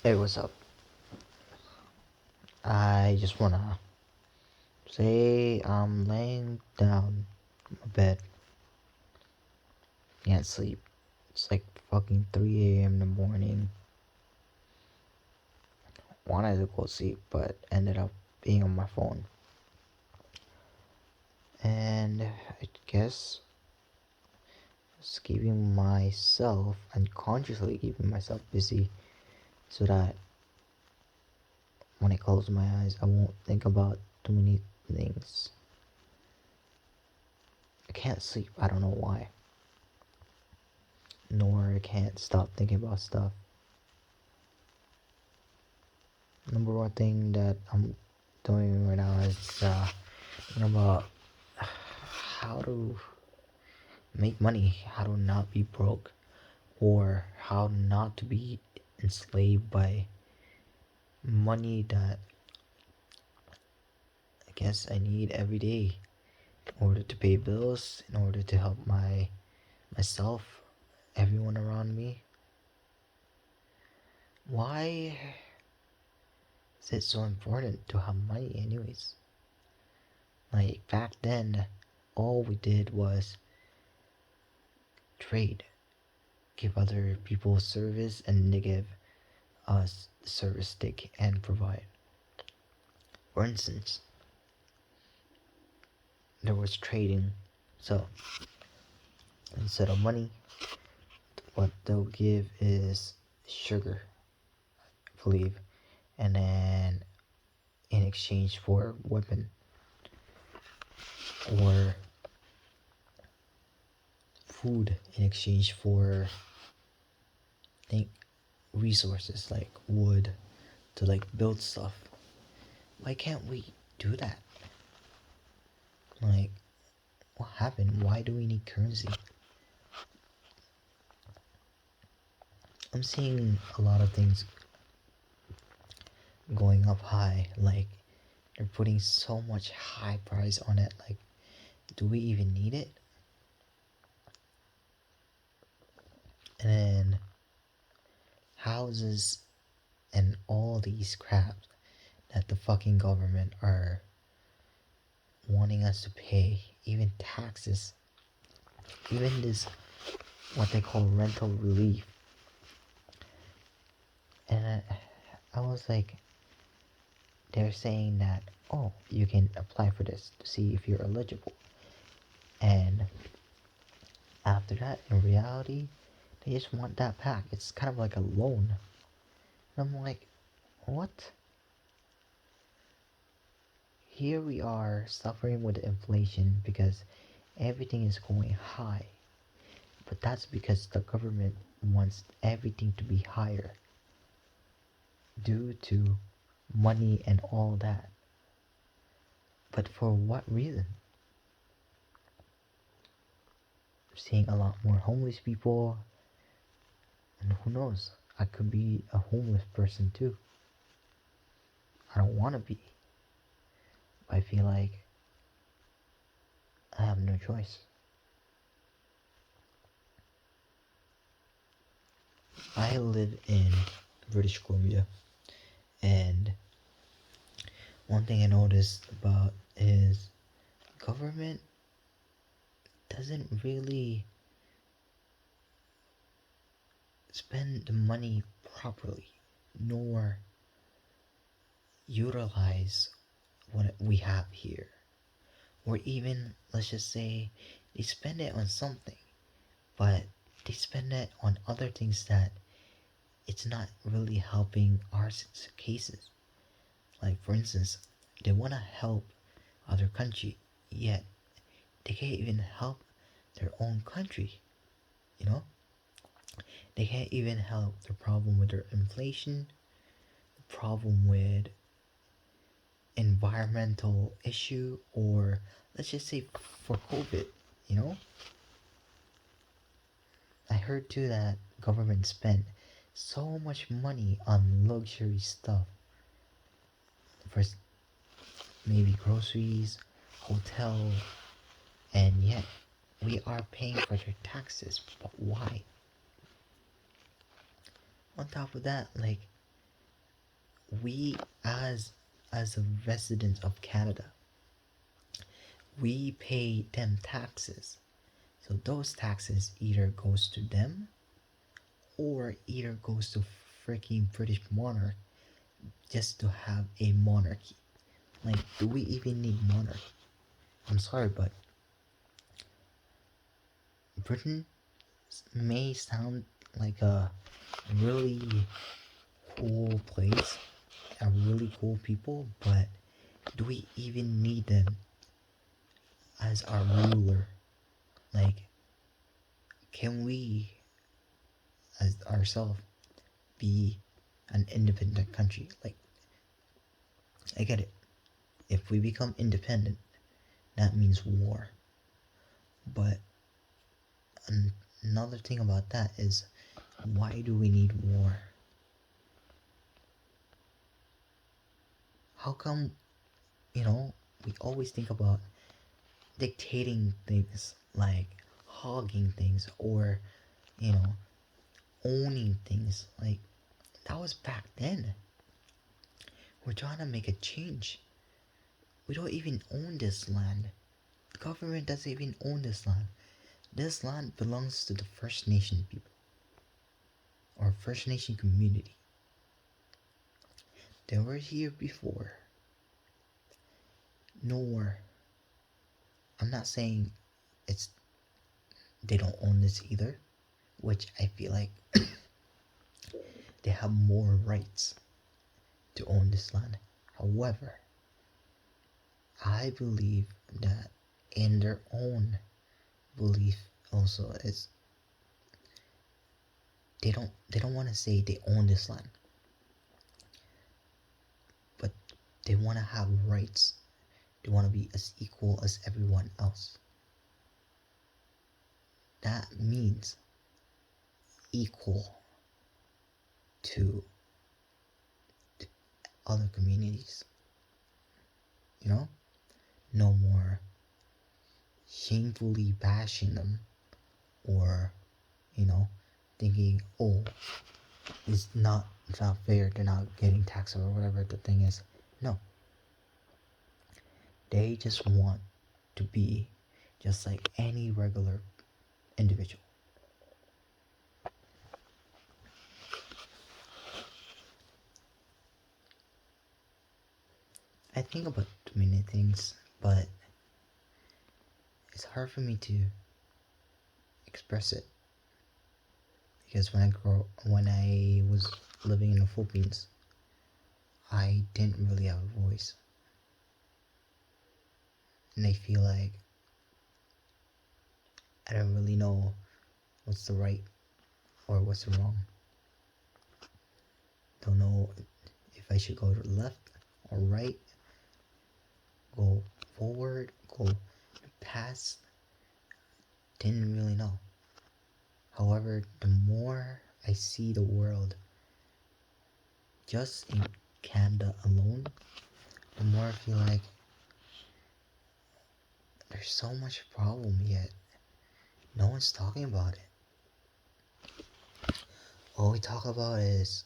Hey, what's up? I just wanna say I'm laying down in my bed, can't sleep. It's like fucking 3 a.m. in the morning. Wanted to go sleep, but ended up being on my phone. And I guess just keeping myself, unconsciously keeping myself busy so that when I close my eyes, I won't think about too many things. I can't sleep, I don't know why. Nor I can't stop thinking about stuff. Number one thing that I'm doing right now is thinking about how to make money, how to not be broke, or how not to be enslaved by money that I guess I need every day in order to pay bills, in order to help myself, everyone around me. Why is it so important to have money anyways? Like back then, all we did was trade, give other people service, and they give us the service they can provide. For instance, there was trading. So instead of money, what they'll give is sugar, I believe, and then in exchange for weapon or food in exchange for think resources like wood to like build stuff. Why can't we do that? Like, what happened? Why do we need currency? I'm seeing a lot of things going up high, like they're putting so much high price on it. Like, do we even need it? And then houses and all these crap that the fucking government are wanting us to pay, even taxes, even this what they call rental relief. And I was like, they're saying that, oh, you can apply for this to see if you're eligible. And after that, in reality, they just want that back. It's kind of like a loan. And I'm like, what? Here we are suffering with inflation because everything is going high. But that's because the government wants everything to be higher due to money and all that. But for what reason? I'm seeing a lot more homeless people, and who knows? I could be a homeless person too. I don't want to be. I feel like I have no choice. I live in British Columbia, and one thing I noticed about is government doesn't really spend the money properly, nor utilize what we have here. Or even, let's just say, they spend it on something, but they spend it on other things that it's not really helping our cases. Like, for instance, they want to help other country, yet they can't even help their own country, you know? They can't even help the problem with their inflation, the problem with environmental issue, or let's just say for COVID, you know? I heard too that government spent so much money on luxury stuff for maybe groceries, hotel, and yet we are paying for their taxes. But why? On top of that, like we as a resident of Canada, we pay them taxes. So those taxes either goes to them or either goes to freaking British monarch just to have a monarchy. Like, do we even need monarchy? I'm sorry, but Britain may sound like a really cool place, a really cool people, but do we even need them as our ruler? Like, can we, as ourselves, be an independent country? Like, I get it. If we become independent, that means war. But another thing about that is, why do we need war? How come, we always think about dictating things, like hogging things, or, you know, owning things? Like, that was back then. We're trying to make a change. We don't even own this land. The government doesn't even own this land. This land belongs to the First Nation people, or First Nation community. They were here before. Nor, I'm not saying it's they don't own this either, which I feel like they have more rights to own this land. However, I believe that in their own belief also is they don't want to say they own this land, but they want to have rights. They want to be as equal as everyone else. That means equal to other communities. You know, no more shamefully bashing them, or, you know, thinking, oh, it's not fair, they're not getting taxed or whatever the thing is. No, they just want to be just like any regular individual. I think about too many things, but it's hard for me to express it, because when I was living in the Philippines, I didn't really have a voice, and I feel like I don't really know what's the right or what's the wrong. Don't know if I should go to the left or right, go forward, go past. Didn't really know. However, the more I see the world just in Canada alone, the more I feel like there's so much problem yet no one's talking about it. All we talk about is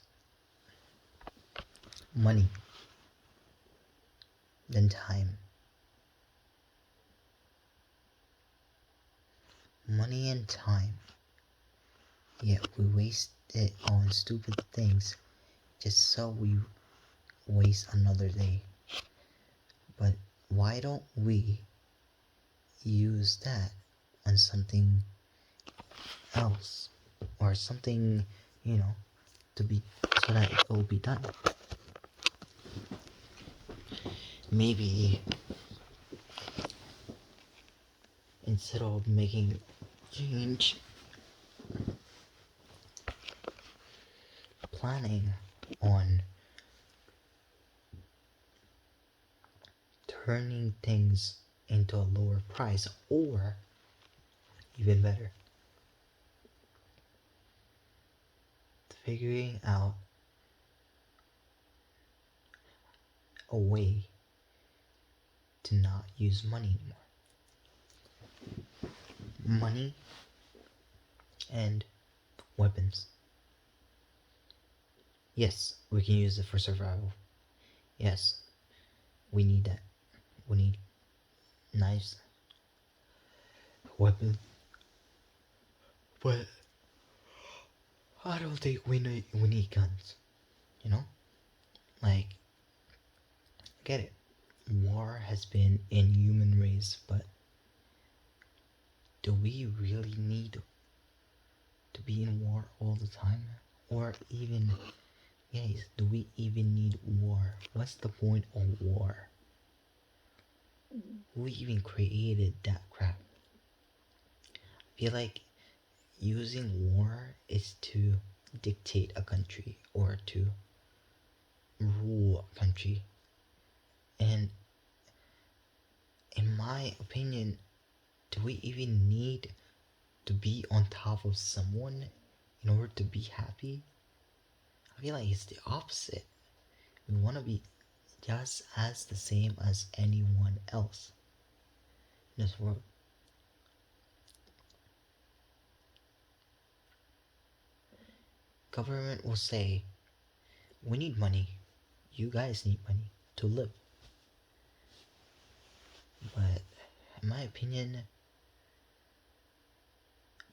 money, then time. Money and time. Yet we waste it on stupid things just so we waste another day. But why don't we use that on something else, or something, to be so that it will be done? Maybe instead of making change, planning on turning things into a lower price, or even better, figuring out a way to not use money anymore. Money and weapons. Yes, we can use it for survival. Yes, we need that. We need knives, weapons, but I don't think we need guns. You know, like I get it. War has been in human race, but do we really need to be in war all the time? Or even, guys, do we even need war? What's the point of war? Who even created that crap? I feel like using war is to dictate a country or to rule a country. And in my opinion, do we even need to be on top of someone in order to be happy? I feel like it's the opposite. We want to be just as the same as anyone else in this world. Government will say, we need money. You guys need money to live. But in my opinion,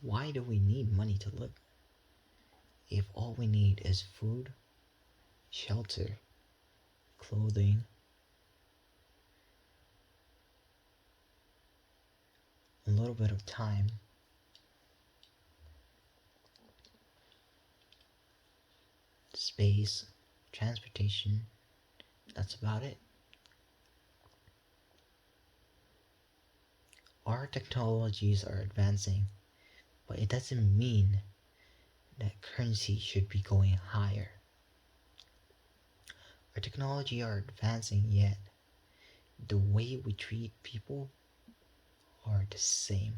why do we need money to live? If all we need is food, shelter, clothing, a little bit of time, space, transportation, that's about it. Our technologies are advancing, but it doesn't mean that currency should be going higher. Our technology are advancing, yet the way we treat people are the same.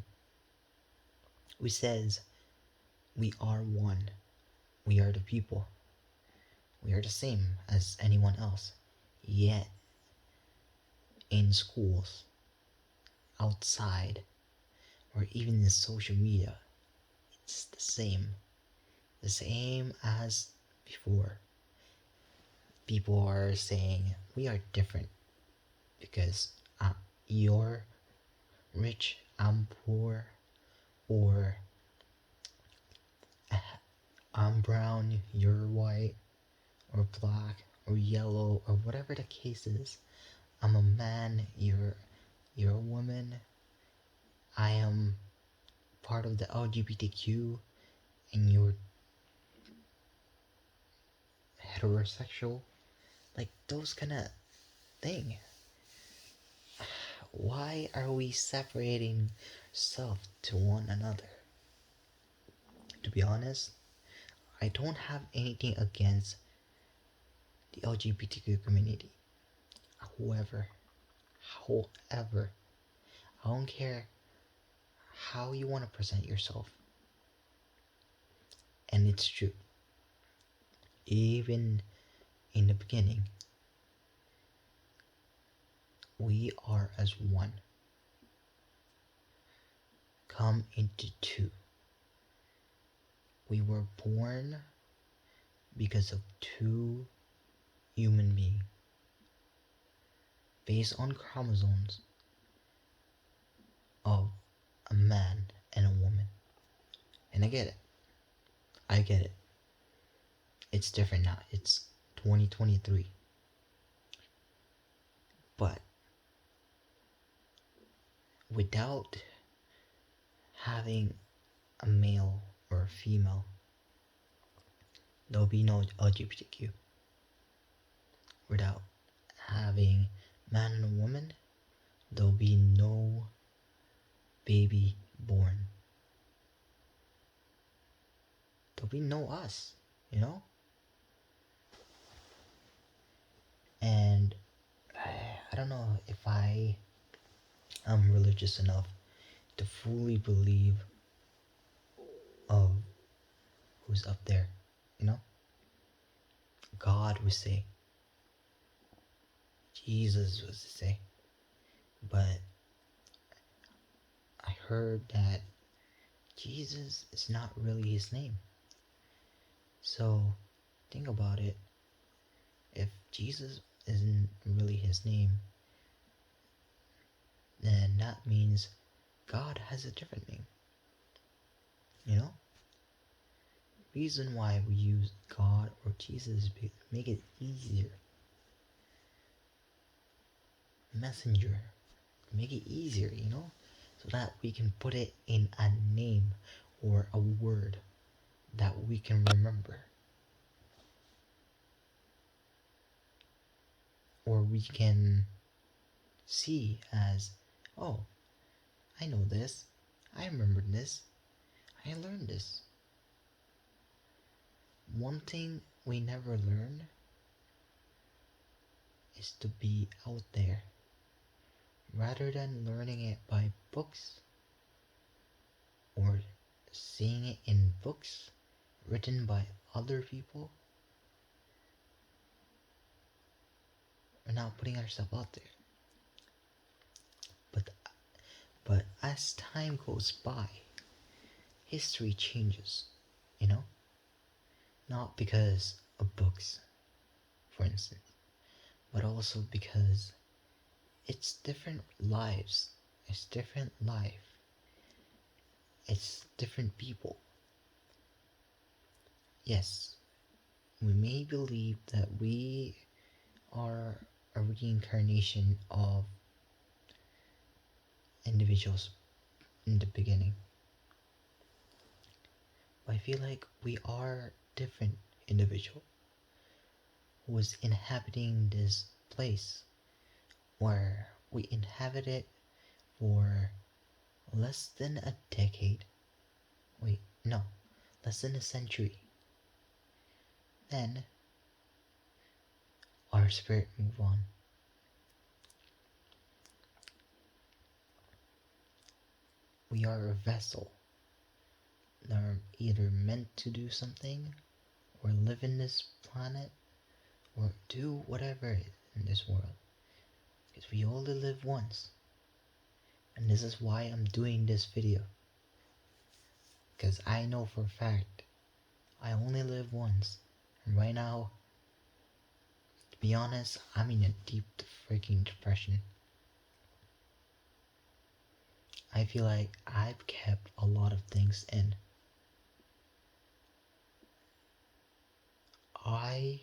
We says we are one. We are the people. We are the same as anyone else. Yet in schools, outside, or even in social media, it's the same. The same as before. People are saying we are different because you're rich, I'm poor, or I'm brown, you're white, or black, or yellow, or whatever the case is. I'm a man, you're a woman. I am part of the LGBTQ, and you're heterosexual. Like those kind of thing. Why are we separating self to one another? To be honest, I don't have anything against the LGBTQ community. However, however, I don't care how you want to present yourself. And it's true. Even in the beginning, we are as one. Come into two. We were born because of two human beings based on chromosomes of a man and a woman. And I get it. I get it. It's different now. It's 2023. But without having a male or a female, there'll be no LGBTQ. Without having man and a woman, there'll be no baby born. There'll be no us, you know? And I don't know if I am religious enough to fully believe of who's up there, you know? God would say, Jesus was to say, but I heard that Jesus is not really his name. So think about it, if Jesus isn't really his name, then that means God has a different name. You know? Reason why we use God or Jesus is make it easier. Messenger, make it easier, so that we can put it in a name or a word that we can remember. Or we can see as, oh, I know this, I remembered this, I learned this. One thing we never learn is to be out there. Rather than learning it by books or seeing it in books written by other people, we're not putting ourselves out there. But as time goes by, history changes, you know? Not because of books, for instance, but also because it's different lives. It's different life. It's different people. Yes, we may believe that we are a reincarnation of individuals in the beginning. But I feel like we are different individual who was inhabiting this place where we inhabited for less than a decade. Wait, no, less than a century. Then our spirit move on. We are a vessel that are either meant to do something or live in this planet or do whatever in this world. Because we only live once. And this is why I'm doing this video. Because I know for a fact I only live once. And right now, to be honest, I'm in a deep freaking depression. I feel like I've kept a lot of things in. I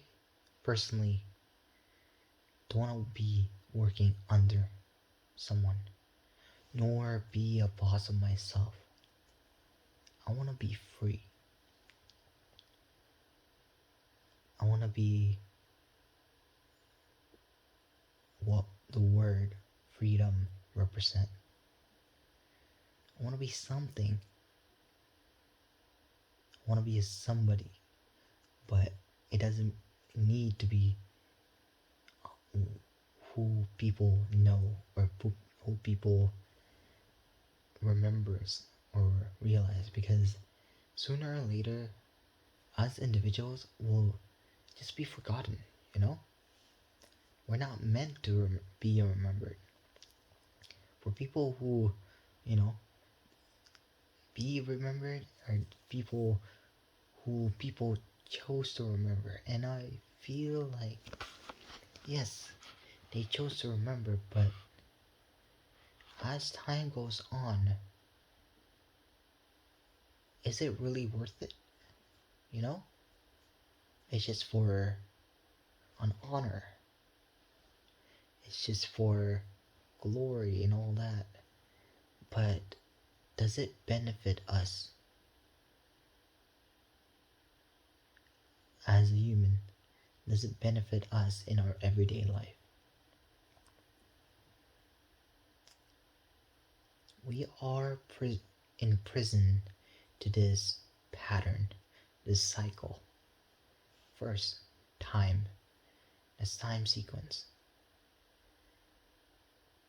personally don't want to be working under someone, nor be a boss of myself. I want to be free. I want to be what the word freedom represent. I want to be something. I want to be a somebody, but it doesn't need to be who people know or who people remembers or realize, because sooner or later us individuals will just be forgotten, you know? We're not meant to be remembered. For people who, be remembered are people who people chose to remember. And I feel like, yes, they chose to remember, but as time goes on, is it really worth it? You know? It's just for an honor. It's just for glory and all that. But does it benefit us as a human? Does it benefit us in our everyday life? We are in prison to this pattern, this cycle. First, time. This time sequence.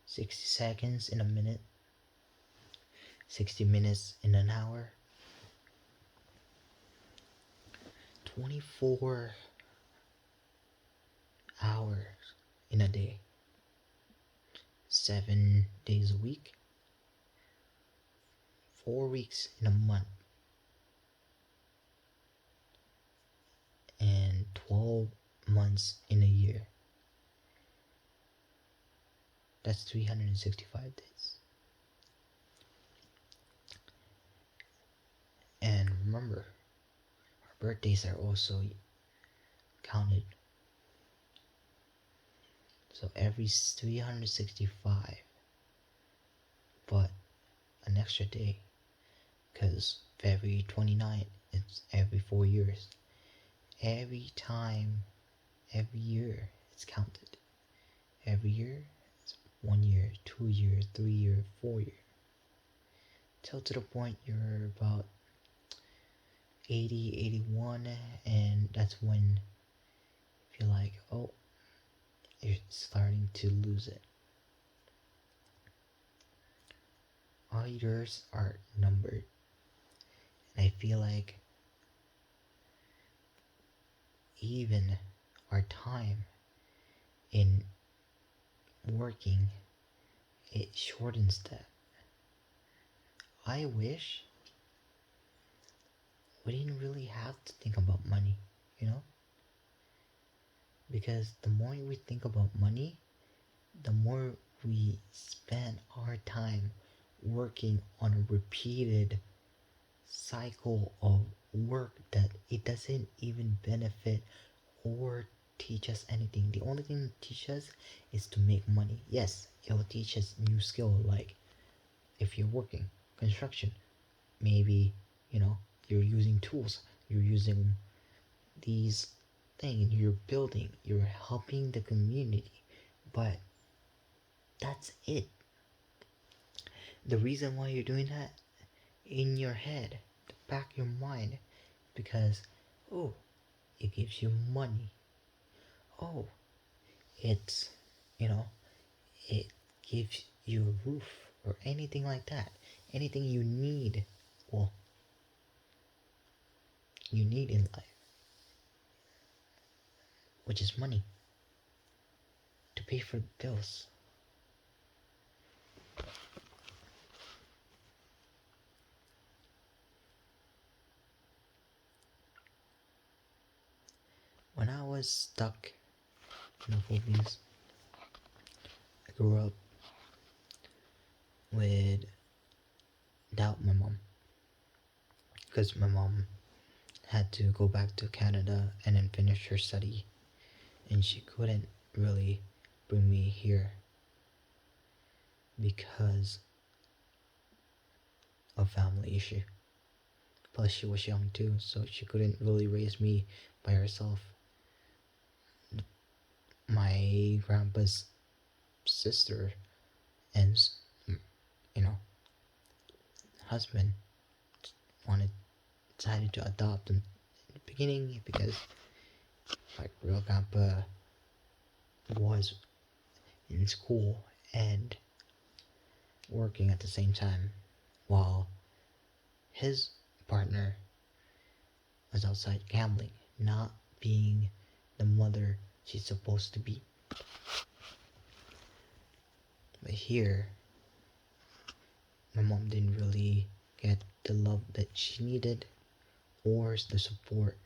60 seconds in a minute. 60 minutes in an hour. 24 hours in a day. 7 days a week. 4 weeks in a month. and 12 months in a year. That's 365 days. And remember, our birthdays are also counted. So every 365, but an extra day, because February 29th, it's every 4 years. Every time, every year, it's counted. Every year, it's 1 year, 2 year, 3 year, 4 year. Till to the point you're about 80, 81, and that's when you feel like, oh, you're starting to lose it. All years are numbered. And I feel like even our time in working, it shortens that. I wish we didn't really have to think about money, you know? Because the more we think about money, the more we spend our time working on a repeated cycle of work that it doesn't even benefit or teach us anything. The only thing it teaches us is to make money. Yes, it will teach us new skill, like if you're working construction, maybe you're using tools, you're using these things, you're building, you're helping the community, but that's it. The reason why you're doing that in your head, the back of your mind, because oh, it gives you money. Oh, it's you know it gives you a roof or anything like that. Anything you need, well, you need in life, which is money to pay for bills. When I was stuck in the Philippines, I grew up without my mom because my mom had to go back to Canada and then finish her study, and she couldn't really bring me here because of family issue. Plus, she was young too, so she couldn't really raise me by herself. My grandpa's sister and you know husband wanted decided to adopt him in the beginning because like real grandpa was in school and working at the same time while his partner was outside gambling, not being the mother she's supposed to be. But here, my mom didn't really get the love that she needed or the support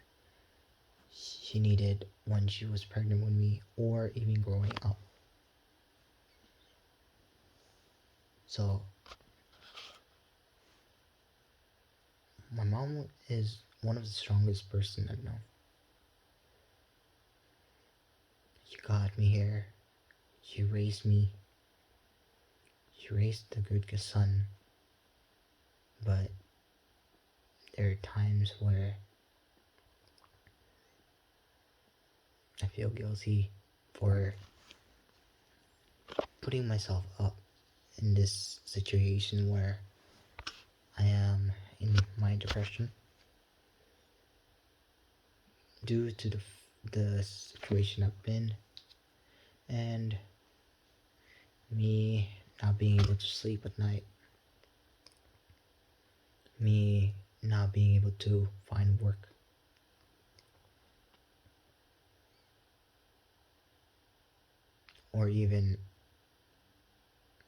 she needed when she was pregnant with me or even growing up. So, my mom is one of the strongest person I've known. She got me here. She raised me. She raised a good son. But there are times where I feel guilty for putting myself up in this situation where I am in my depression due to the situation I've been and me not being able to sleep at night, me not being able to find work, or even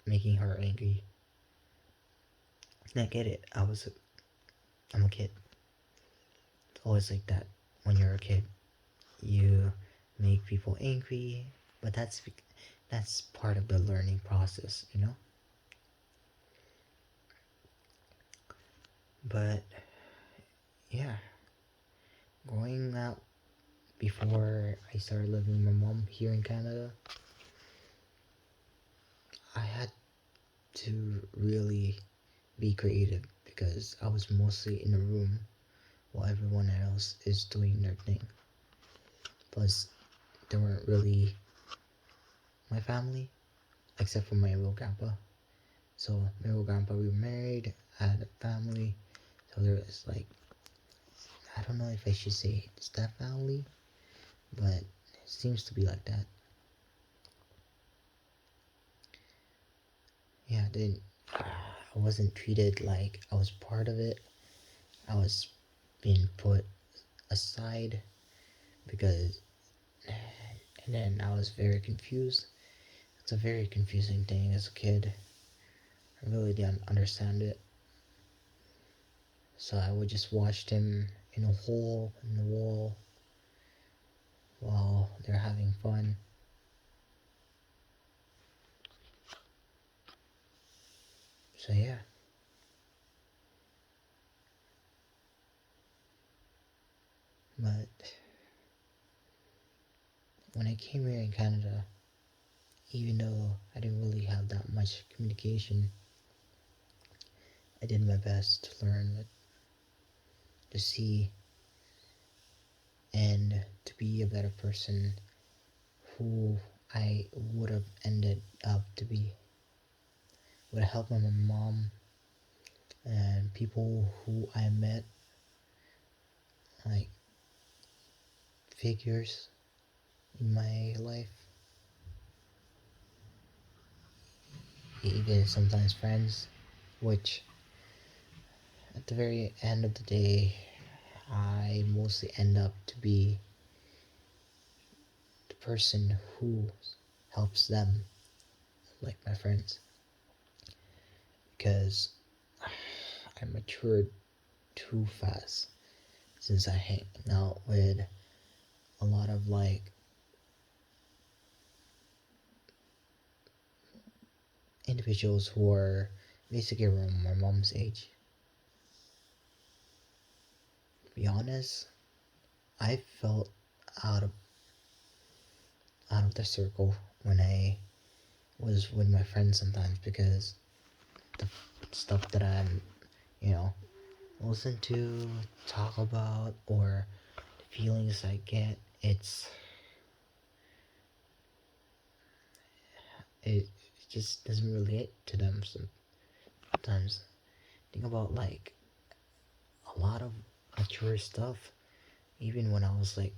making her angry. And I get it. I'm a kid. It's always like that when you're a kid. make people angry, but that's part of the learning process, you know. But yeah, growing up before I started living with my mom here in Canada, I had to really be creative because I was mostly in a room while everyone else is doing their thing. Plus, they weren't really my family except for my real grandpa. So my real grandpa, we were married, I had a family. So there was like, I don't know if I should say step family, but it seems to be like that. Yeah, then I wasn't treated like I was part of it. I was being put aside because, and then I was very confused. It's a very confusing thing as a kid. I really didn't understand it. So I would just watch them in a hole in the wall while they're having fun. So yeah. But when I came here in Canada, even though I didn't really have that much communication, I did my best to learn, to see, and to be a better person who I would have ended up to be. Would have helped my mom and people who I met, like figures in my life, even sometimes friends, which at the very end of the day, I mostly end up to be the person who helps them, like my friends, because I matured too fast since I hang out with a lot of like individuals who are basically around my mom's age. To be honest, I felt out of out of the circle when I was with my friends sometimes because the stuff that I'm, you know, listen to, talk about, or the feelings I get, it just doesn't relate to them sometimes. Think about like a lot of mature stuff, even when I was like,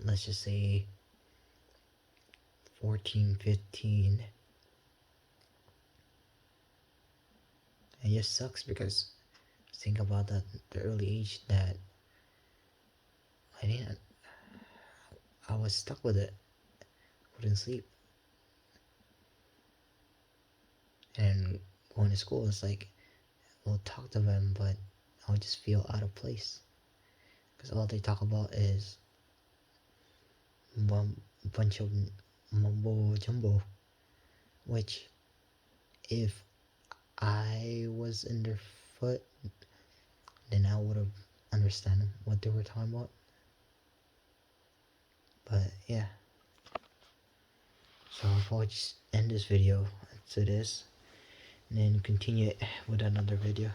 let's just say 14, 15. It just sucks because think about that the early age that I didn't I was stuck with it. Couldn't sleep. And going to school is like we'll talk to them but I'll just feel out of place. Because all they talk about is one bunch of mumbo jumbo. Which if I was in their foot then I would have understand what they were talking about. But yeah. So I'll probably just end this video to this and then continue it with another video.